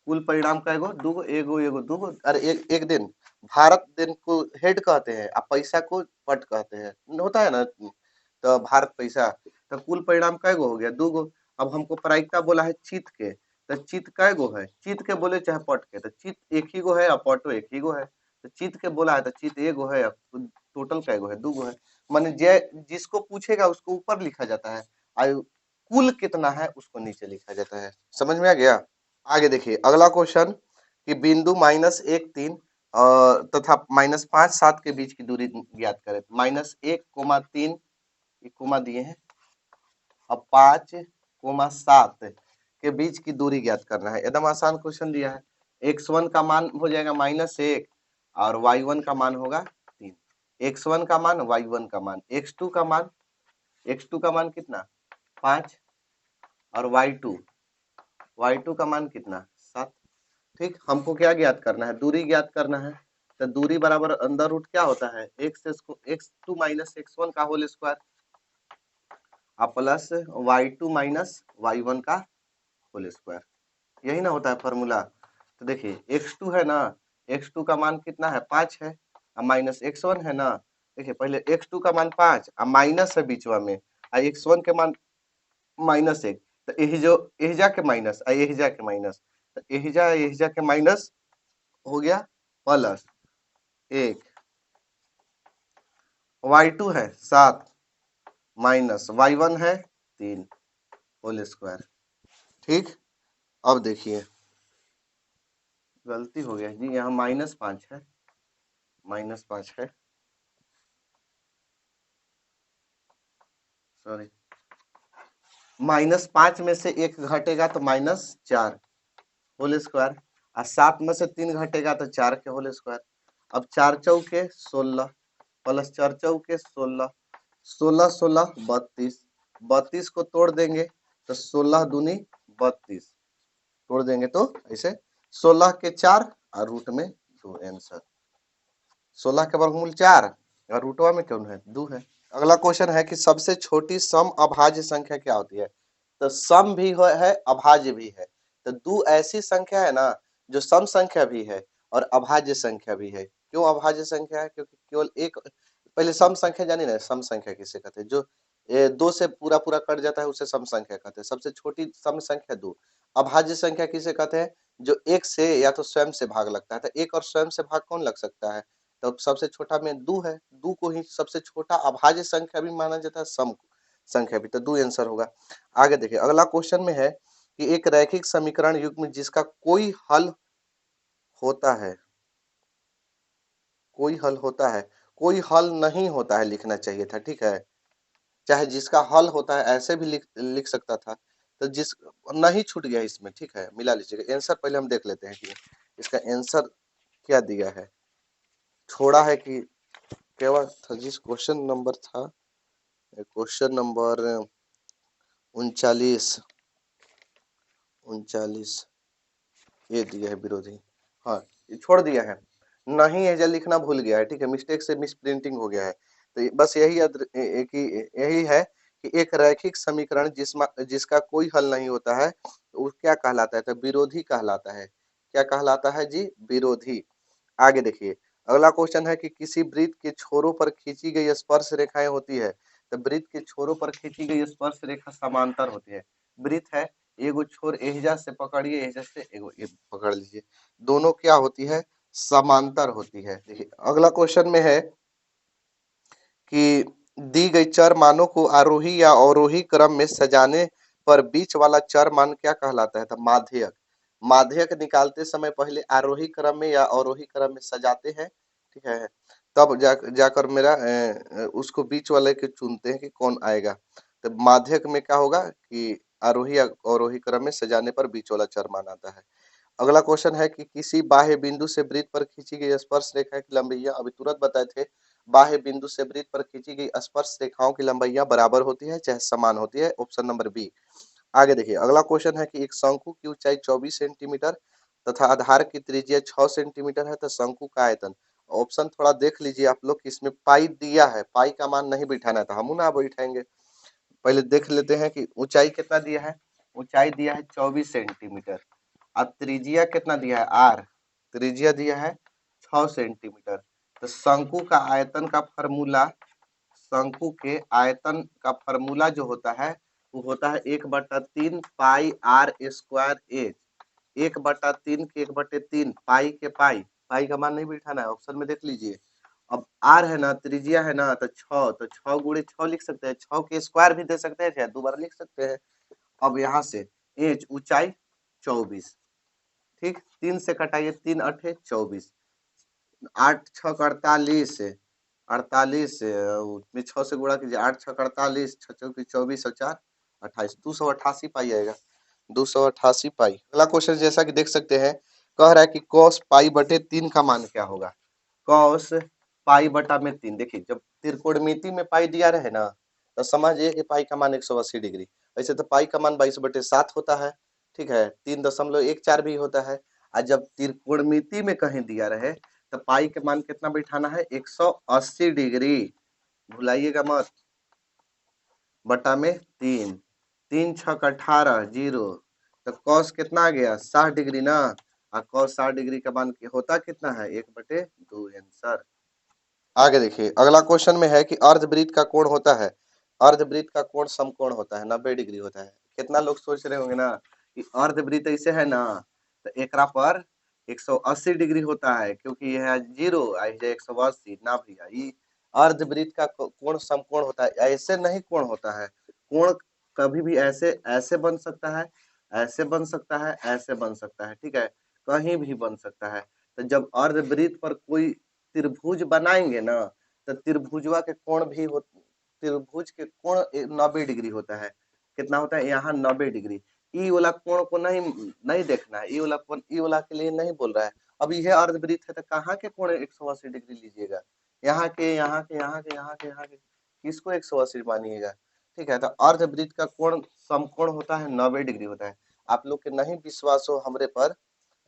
कुल परिणाम कै गो, दू गो, एगो एगो दू गो। अरे एक दिन भारत दिन को हेड कहते हैं और पैसा को पट कहते हैं, होता है ना, तो भारत पैसा। तो कुल परिणाम कै गो हो गया, दू गो। अब हमको प्रायिकता बोला है चित के, तो चित कै गो है, चित के बोले चाहे पट के, तो चित एक ही गो है और पटो एक ही गो है। तो चित के बोला है तो चित एक गो है, टोटल कै गो है, दू गो है। माने जिसको पूछेगा उसको ऊपर लिखा जाता है और कुल कितना है उसको नीचे लिखा जाता है। समझ में आ गया। आगे देखिए अगला क्वेश्चन कि बिंदु -1 3 और तथा -5 7 के बीच की दूरी ज्ञात करें। -1, 3 कोमा दिए हैं, अब 5, 7 के बीच की दूरी ज्ञात करना है। एकदम आसान क्वेश्चन दिया है। x1 का मान हो जाएगा -1 और y1 का मान होगा 3। x1 का मान, y1 का मान, x2 का मान कितना 5 और y2 का मान कितना 7। ठीक, हमको क्या ज्ञात करना है, दूरी ज्ञात करना है। तो दूरी बराबर अंदर रूट क्या होता है, x2 - x1 का whole square plus y2 - y1 का होल स्क्वायर, यही ना होता है फॉर्मूला। तो देखिए x2 है ना, x2 का मान कितना है 5 है और माइनस x1 है ना। देखिए पहले x2 का मान 5 और माइनस है बीचवा में और x1 के मान -1, तो एहिजा के माइनस और एहिजा के माइनस, तो एहिजा के माइनस हो गया प्लस 1, y2 है 7 माइनस y1 है 3 होल स्क्वायर। ठीक, अब देखिए गलती हो गया जी, यहाँ -5 है, -5 है, सॉरी, -5 में से 1 घटेगा तो -4 होल स्क्वायर और 7 में से 3 घटेगा तो 4 के होल स्क्वायर। अब 4 चौके 16 प्लस 4 चौके 16, 16 16 32, 32 को तोड़ देंगे तो 16 दूनी 32, तोड़ देंगे तो ऐसे 16 के 4 और रूट में 2 आंसर। 16 के वर्गमूल 4 और रूटवा में कौन है 2 है। अगला क्वेश्चन है कि सबसे छोटी सम अभाज्य संख्या क्या होती है। तो सम भी है अभाज्य भी है। तो दो ऐसी संख्या है ना जो सम संख्या भी है और अभाज्य संख्या भी है। क्यों अभाज्य संख्या है, क्योंकि केवल एक, पहले सम संख्या जानी ना, सम संख्या किसे कहते हैं, जो 2 से पूरा पूरा कट जाता है उसे सम संख्या कहते हैं। सबसे छोटी सम संख्या 2। अभाज्य संख्या किसे कहते हैं, जो एक से या तो स्वयं से भाग लगता है। तो एक और स्वयं से भाग कौन लग सकता है, तो सबसे छोटा में 2 है, 2 को ही सबसे छोटा अभाज्य संख्या भी माना जाता है, सम संख्या भी। तो 2 आंसर होगा। आगे देखिए अगला क्वेश्चन में है कि एक रैखिक समीकरण युग्म जिसका कोई हल होता है, कोई हल होता है, कोई हल नहीं होता है लिखना चाहिए था। ठीक है, चाहे जिसका हल होता है ऐसे भी लिख सकता था। तो जिस नहीं छूट गया इसमें, ठीक है, मिला लीजिएगा। आंसर पहले हम देख लेते हैं कि इसका आंसर क्या दिया है, छोड़ा है कि क्या था। जिस क्वेश्चन नंबर था, क्वेश्चन नंबर 39 ये दिया है विरोधी, हाँ ये छोड़ दिया है, नहीं है, लिखना भूल गया है। ठीक है, मिस्टेक से मिस प्रिंटिंग हो गया है। तो बस यही यही है कि एक रैखिक समीकरण जिसका कोई हल नहीं होता है तो वो क्या कहलाता है, तो विरोधी कहलाता है। क्या कहलाता है जी, विरोधी। आगे देखिए अगला क्वेश्चन है कि किसी वृत्त के छोरों पर खींची गई स्पर्श रेखाएं होती है। तो वृत्त के छोरों पर खींची गई स्पर्श रेखा समांतर होती है। वृत्त है, एगो छोर एहिजा से पकड़िए, एहिजा से एगो ये पकड़ लीजिए, दोनों क्या होती है, समांतर होती है। देखिए अगला क्वेश्चन में है कि दी गई चर मानों को आरोही या अवरोही क्रम में सजाने पर बीच वाला चर मान क्या कहलाता है? तो माध्यक। माध्यक निकालते समय पहले आरोही क्रम में या अवरोही क्रम में सजाते हैं, ठीक है, तब जाकर मेरा उसको बीच वाले के चुनते हैं कि कौन आएगा। तो माध्यक में क्या होगा कि आरोही या अवरोही क्रम में सजाने पर बीच वाला चर मान आता है। अगला क्वेश्चन है कि किसी बाह्य बिंदु से वृत्त पर खींची गई स्पर्श रेखा की लंबाइयां, अभी तुरंत बताए थे, बाह्य बिंदु से वृत्त पर खींची गई स्पर्श रेखाओं की लंबाइयां बराबर होती है चाहे समान होती है, ऑप्शन नंबर बी। आगे देखिए अगला क्वेश्चन है कि एक शंकु की ऊंचाई 24 सेंटीमीटर तथा आधार की त्रिज्या 6 सेंटीमीटर है, तो शंकु का आयतन, ऑप्शन थोड़ा देख लीजिए आप लोग, इसमें पाई दिया है, पाई का मान नहीं बिठाना था, हम ना बैठाएंगे, पहले देख लेते हैं कि ऊंचाई कितना दिया है। ऊंचाई दिया है 24 सेंटीमीटर, अब त्रिज्या कितना दिया है, आर, त्रिज्या दिया है 6 सेंटीमीटर। तो शंकु का आयतन का फॉर्मूला, शंकु के आयतन का फॉर्मूला जो होता है वो होता है 1/3 पाई आर स्क्वायर एच, 1/3 के 1/3 पाई के पाई, पाई का मान नहीं बिठाना है, ऑप्शन में देख लीजिए। अब आर है ना, त्रिज्या है ना, तो 6, तो 6 गुणे 6 लिख सकते हैं, 6 के स्क्वायर भी दे सकते हैं, चाहे दो बार लिख सकते हैं। अब यहाँ से एच ऊंचाई 24, ठीक, 3 से कटाइए, 3 अठे 24, 8 6 48, 48 में 6 से गुणा कीजिए, 8 6 48, 6 चौकी 24 और 4 28, 288 पाई आएगा, 288 पाई। अगला क्वेश्चन जैसा कि देख सकते हैं, कह रहा है कि cos पाई बटे 3 का मान क्या होगा। cos पाई बटा में 3, देखिए जब त्रिकोणमिति में पाई दिया रहे ना तो समझिए कि पाई का मान 180 डिग्री, वैसे तो पाई का मान 22/7 होता है, ठीक है, 3.14 भी होता है, और जब त्रिकोणमिति में कहीं दिया रहे तो पाई के मान कितना बिठाना है, 180 डिग्री, भुलाइएगा मत, बटा में 3, 3 छक 18 जीरो, तो कॉस कितना आ गया 60 डिग्री ना, और कॉस 60 डिग्री का मान होता कितना है, 1/2 आंसर। आगे देखिए अगला क्वेश्चन में है कि अर्धवृत्त का कोण होता है, अर्धवृत्त का कोण समकोण होता है, 90 डिग्री होता है। कितना लोग सोच रहे होंगे ना कि अर्धवृत्त ऐसे है ना तो एकरा पर 180 डिग्री होता है, क्योंकि यह जीरो आई है 180 ना भैया, ये अर्धवृत्त का कोण समकोण होता है, ऐसे नहीं कोण होता है, कोण कभी भी ऐसे ऐसे बन सकता है, ऐसे बन सकता है, ऐसे बन सकता है, ठीक है, कहीं भी बन सकता है। तो जब अर्धवृत्त पर कोई त्रिभुज बनाएंगे ना तो त्रिभुजवा के कोण भी हो, त्रिभुज के कोण 90 डिग्री होता है, कितना होता है यहाँ 90 डिग्री, ई वाला कोण को नहीं नहीं देखना है, ई वाला कोण ई वाला के लिए नहीं बोल रहा है। अब यह अर्धवृत्त है तो कहाँ के कोण 180 डिग्री लीजिएगा, यहाँ के, यहाँ के, यहाँ के, यहाँ के, यहाँ के, किसको 180 मानिएगा, ठीक है। तो अर्धवृत्त का कोण समकोण होता है 90 डिग्री होता है। आप लोग के नहीं विश्वास हो हमरे पर,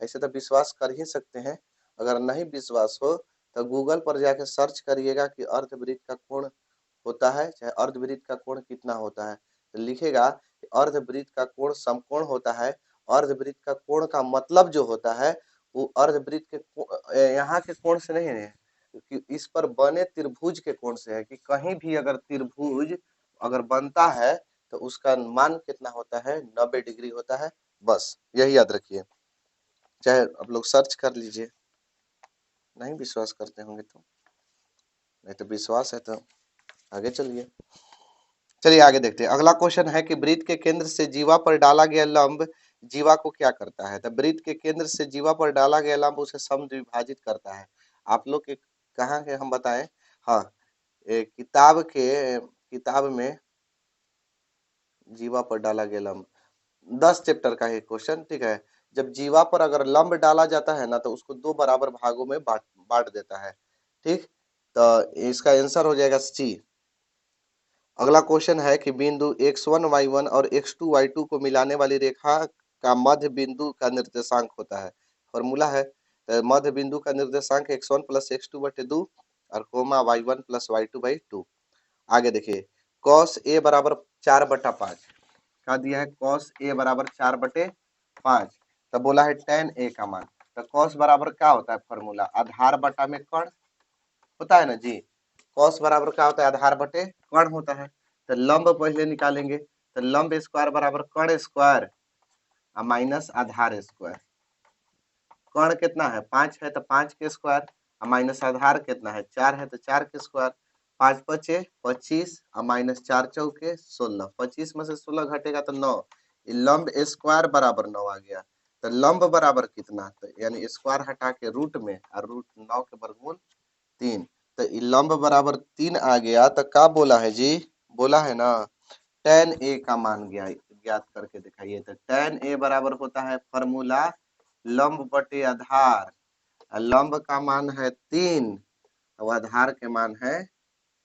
ऐसे तो विश्वास कर ही सकते हैं, अगर नहीं विश्वास हो तो गूगल पर जाके सर्च करिएगा कि अर्धवृत्त का कोण होता है, चाहे अर्धवृत्त का कोण कितना होता है, तो लिखेगा कि अर्धवृत्त का कोण समकोण होता है। अर्धवृत्त का कोण का मतलब जो होता है वो अर्धवृत्त के यहाँ के कोण से नहीं है, कि इस पर बने त्रिभुज के कोण से है, कि कहीं भी अगर त्रिभुज अगर बनता है तो उसका मान कितना होता है, 90 डिग्री होता है, बस यही याद रखिए, चाहे आप लोग सर्च कर लीजिए, नहीं विश्वास करते होंगे तो, नहीं तो विश्वास है तो आगे चलिए। चलिए आगे देखते हैं, अगला क्वेश्चन है कि वृत्त के केंद्र से जीवा पर डाला गया लंब जीवा को क्या करता है। तो वृत्त के केंद्र से जीवा पर डाला गया लंब उसे समद्विभाजित करता है। आप लोग के कहाँ के हम बताएं, हाँ, किताब में जीवा पर डाला गया लंब 10 चैप्टर का है क्वेश्चन, ठीक है। जब जीवा पर अगर लंब डाला जाता है ना तो उसको दो बराबर भागों में बांट देता है, ठीक, तो इसका आंसर हो जाएगा सी। अगला क्वेश्चन है कि बिंदु x1 y1 और x2 y2 को मिलाने वाली रेखा का मध्य बिंदु का निर्देशांक होता है, फॉर्मूला है, तो मध्य बिंदु का निर्देशांक x1 + x2/2 और कोमा y1 + y2/2। आगे देखिए cos a बराबर 4/5 का दिया है, cos a बराबर 4/5, तो बोला है tan a का मान, तो cos बराबर क्या होता है, फॉर्मूला आधार बटा में कर्ण होता है ना जी, cos बराबर क्या होता है, आधार बटे कर्ण होता है। तो लंब पहले निकालेंगे, तो लंब स्क्वायर बराबर कर्ण स्क्वायर माइनस आधार स्क्वायर, कर्ण कितना है 5 है तो 5 के स्क्वायर, माइनस आधार कितना है 4 है तो 4 के स्क्वायर, 5 पचे 25 और माइनस 4 चौके 16, 25 में से 16 घटेगा तो 9, लंब स्क्वायर बराबर 9 आ गया। तो लंब बराबर कितना, तो यानी स्क्वायर हटा के रूट में और रूट 9 के वर्गमूल 3, तो लंब बराबर 3 आ गया। तो क्या बोला है जी, बोला है ना tan a का मान ज्ञात करके दिखाइए। तो tan a बराबर होता है फॉर्मूला लंब बटे आधार, लंब का मान है 3 और आधार के मान है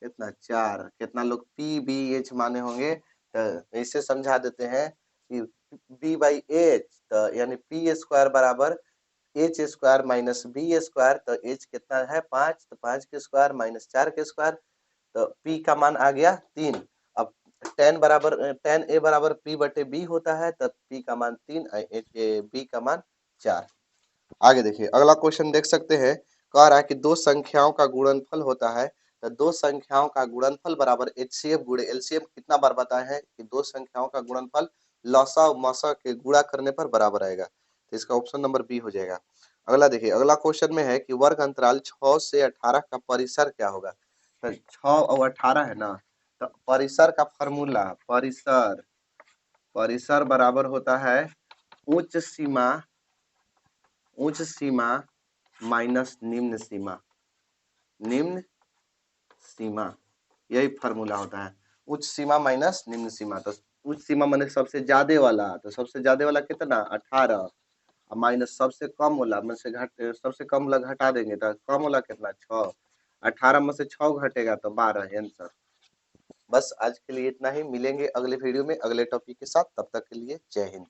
कितना 4। कितना लोग पी बी एच माने होंगे, तो इसे समझा देते हैं कि बी बाई एच, तो यानी पी स्क्वायर बराबर h square minus b square. तो एच कितना है 5, तो 5 के स्क्वायर माइनस 4 के स्क्वायर, तो पी का मान आ गया 3। अब tan ए बराबर पी बटे बी होता है, तो पी का मान 3, बी का मान 4। आगे देखिए अगला क्वेश्चन देख सकते हैं, कह रहा है कि दो संख्याओं का गुणनफल होता है। तो दो संख्याओं का गुणनफल बराबर एचसीएफ गुणे एलसीएम कितना बार बताए हैं कि दो संख्याओं का गुणनफल लसा और मसा के गुणा करने पर बराबर आएगा। तो इसका ऑप्शन नंबर बी हो जाएगा। अगला देखिए अगला क्वेश्चन में है कि वर्ग अंतराल 6 से 18 का परिसर क्या होगा। तो 6 और 18 है ना, तो परिसर का फॉर्मूला परिसर परिसर बराबर होता है उच्च सीमा माइनस निम्न सीमा, यही फॉर्मूला होता है उच्च सीमा माइनस निम्न सीमा। तो उच्च सीमा माने सबसे ज्यादा वाला, तो सबसे ज्यादा वाला कितना 18 और माइनस सबसे कम वाला में से सबसे कम वाला घटा देंगे तो कम वाला कितना 6, 18 में से 6 घटेगा तो 12 आंसर। बस आज के लिए इतना ही, मिलेंगे अगले वीडियो में अगले टॉपिक के साथ, तब तक के लिए जय हिंद।